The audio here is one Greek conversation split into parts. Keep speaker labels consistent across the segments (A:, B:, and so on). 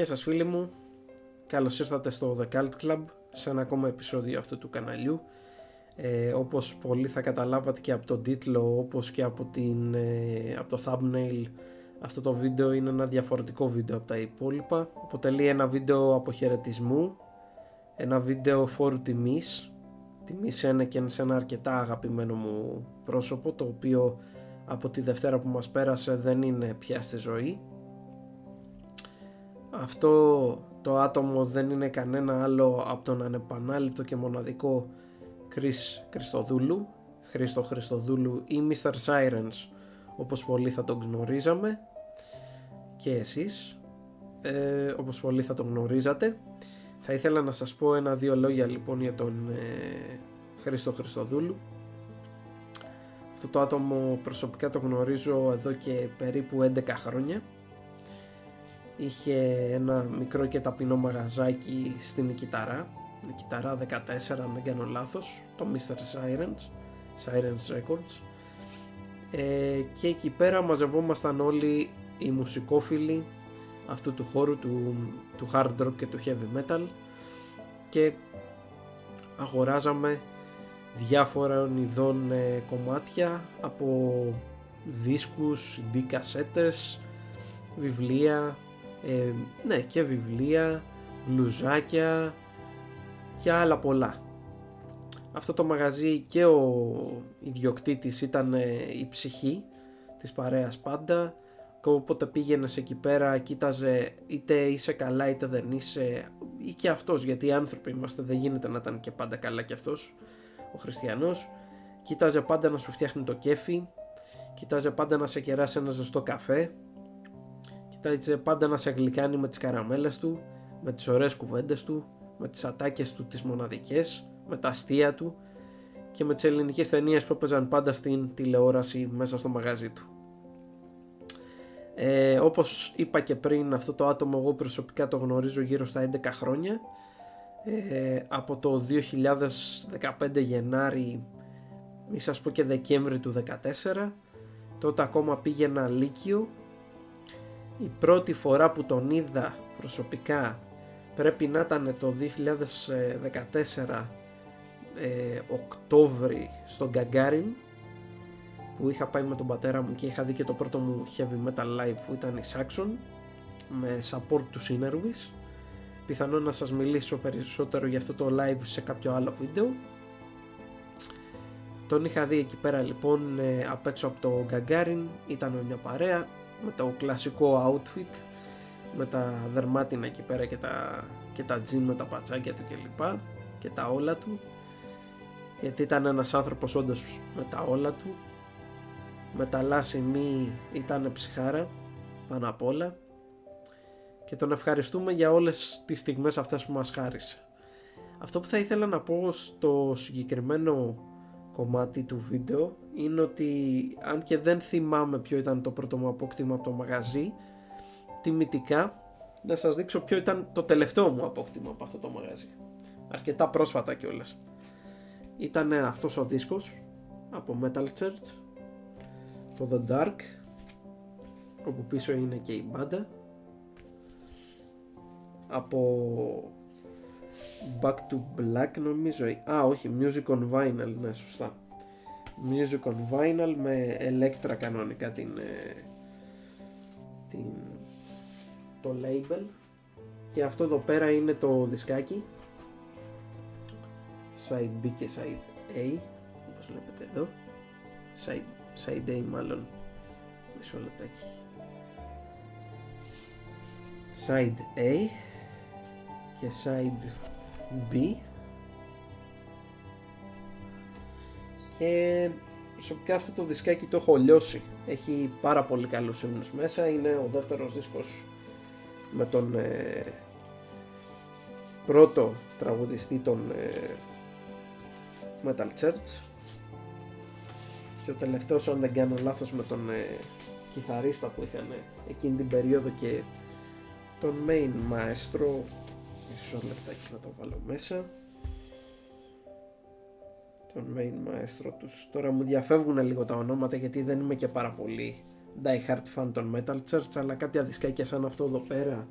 A: σας φίλοι μου, καλώς ήρθατε στο The Cult Club, σε ένα ακόμα επεισόδιο αυτού του καναλιού. Όπως πολλοί θα καταλάβατε και από τον τίτλο, όπως και από το thumbnail, αυτό το βίντεο είναι ένα διαφορετικό βίντεο από τα υπόλοιπα. Αποτελεί ένα βίντεο αποχαιρετισμού, ένα βίντεο φόρου τιμής σε ένα αρκετά αγαπημένο μου πρόσωπο, το οποίο από τη Δευτέρα που μας πέρασε δεν είναι πια στη ζωή. Αυτό το άτομο δεν είναι κανένα άλλο από τον ανεπανάληπτο και μοναδικό Χρήστο Χριστοδούλου ή Mr. Sirens, όπως πολλοί θα τον γνωρίζαμε και εσείς όπως πολλοί θα τον γνωρίζατε. Θα ήθελα να σας πω ένα-δύο λόγια λοιπόν για τον Χρήστο Χριστοδούλου. Αυτό το άτομο προσωπικά το γνωρίζω εδώ και περίπου 11 χρόνια. Είχε ένα μικρό και ταπεινό μαγαζάκι στην Νικηταρά 14 αν δεν κάνω λάθος, το Mr. Sirens Records, και εκεί πέρα μαζευόμασταν όλοι οι μουσικόφιλοι αυτού του χώρου του hard rock και του heavy metal και αγοράζαμε διάφορων ειδών κομμάτια, από δίσκους, CD κασέτες, βιβλία, και βιβλία, μπλουζάκια και άλλα πολλά. Αυτό το μαγαζί και ο ιδιοκτήτης ήταν η ψυχή της παρέας πάντα, και όποτε πήγαινες εκεί πέρα κοίταζε είτε είσαι καλά είτε δεν είσαι, ή και αυτός, γιατί άνθρωποι είμαστε, δεν γίνεται να ήταν και πάντα καλά και αυτός ο χριστιανός. Κοίταζε πάντα να σου φτιάχνει το κέφι, κοίταζε πάντα να σε κεράσει ένα ζεστό καφέ, κοίταζε πάντα να σε γλυκάνει με τις καραμέλες του, με τις ωραίες κουβέντες του, με τις ατάκες του τις μοναδικές, με τα αστεία του και με τις ελληνικές ταινίες που έπαιζαν πάντα στην τηλεόραση μέσα στο μαγαζί του. Όπως είπα και πριν, αυτό το άτομο εγώ προσωπικά το γνωρίζω γύρω στα 11 χρόνια, από το 2015 Γενάρη, μη σας πω και Δεκέμβρη του 2014, τότε ακόμα πήγαινα λύκειο. Η πρώτη φορά που τον είδα προσωπικά πρέπει να ήταν το 2014 Οκτώβρη στο Γκαγκάριν, που είχα πάει με τον πατέρα μου και είχα δει και το πρώτο μου heavy metal live που ήταν η Saxon με support του Sinerwis. Πιθανόν να σας μιλήσω περισσότερο για αυτό το live σε κάποιο άλλο βίντεο. Τον είχα δει εκεί πέρα λοιπόν απ' έξω από το Γκαγκάριν, ήταν με μια παρέα με το κλασικό outfit, με τα δερμάτινα εκεί πέρα και τα τζιν με τα πατσάκια του κλπ και τα όλα του, γιατί ήταν ένας άνθρωπος όντως με τα όλα του, με τα λάσιμη, ήταν ψυχάρα πάνω απ' όλα, και τον ευχαριστούμε για όλες τις στιγμές αυτές που μας χάρισε. Αυτό που θα ήθελα να πω στο συγκεκριμένο κομμάτι του βίντεο είναι ότι, αν και δεν θυμάμαι ποιο ήταν το πρώτο μου απόκτημα από το μαγαζί, τιμητικά να σας δείξω ποιο ήταν το τελευταίο μου απόκτημα από αυτό το μαγαζί, αρκετά πρόσφατα κιόλας. Ήταν αυτός ο δίσκος από Metal Church, το The Dark, όπου πίσω είναι και η μπάντα, από Back to Black νομίζω, όχι, Music on Vinyl, ναι σωστά, Music on Vinyl με Electra κανονικά το label, και αυτό εδώ πέρα είναι το δισκάκι Side B και Side A, όπως βλέπετε εδώ, Side A μάλλον, μισό λεπτάκι, Side A και Side B, και προσωπικά αυτό το δισκάκι το έχω λιώσει, έχει πάρα πολύ καλούς ύμνους μέσα, είναι ο δεύτερος δίσκος με τον πρώτο τραγουδιστή των Metal Church, και ο τελευταίος, αν δεν κάνω λάθος, με τον κιθαρίστα που είχαν εκείνη την περίοδο και τον main maestro. Μισό λεπτάκι να το βάλω μέσα, τον main maestro τους. Τώρα μου διαφεύγουν λίγο τα ονόματα γιατί δεν είμαι και πάρα πολύ die hard fan των Metal Church, αλλά κάποια δισκάκια σαν αυτό εδώ πέρα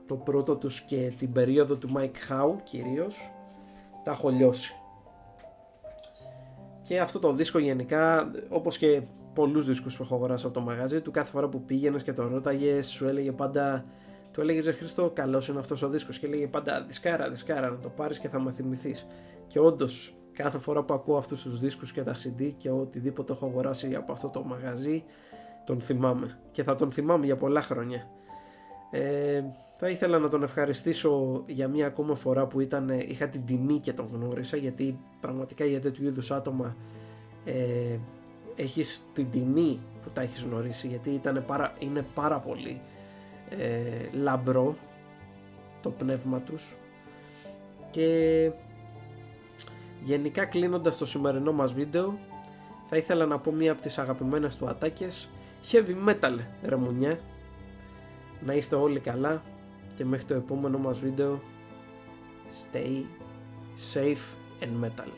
A: το πρώτο τους και την περίοδο του Mike Howe κυρίως, τα έχω λιώσει. Και αυτό το δίσκο γενικά, όπως και πολλούς δίσκους που έχω αγοράσει από το μαγαζί του, κάθε φορά που πήγαινες και το ρώταγες, σου έλεγε πάντα, του έλεγες ρε Χριστό, καλός είναι αυτός ο δίσκος, και έλεγε πάντα δισκάρα, να το πάρεις και θα με θυμηθείς. Και όντως, κάθε φορά που ακούω αυτούς τους δίσκους και τα CD και οτιδήποτε έχω αγοράσει από αυτό το μαγαζί, τον θυμάμαι και θα τον θυμάμαι για πολλά χρόνια. Θα ήθελα να τον ευχαριστήσω για μία ακόμα φορά που είχα την τιμή και τον γνώρισα, γιατί πραγματικά για τέτοιου είδους άτομα έχεις την τιμή που τα έχεις γνωρίσει, γιατί είναι πάρα πολύ λαμπρό το πνεύμα τους. Και γενικά, κλείνοντας το σημερινό μας βίντεο, θα ήθελα να πω μία από τις αγαπημένες του ατάκες, heavy metal ρε μουνιέ. Να είστε όλοι καλά και μέχρι το επόμενο μας βίντεο, stay safe and metal.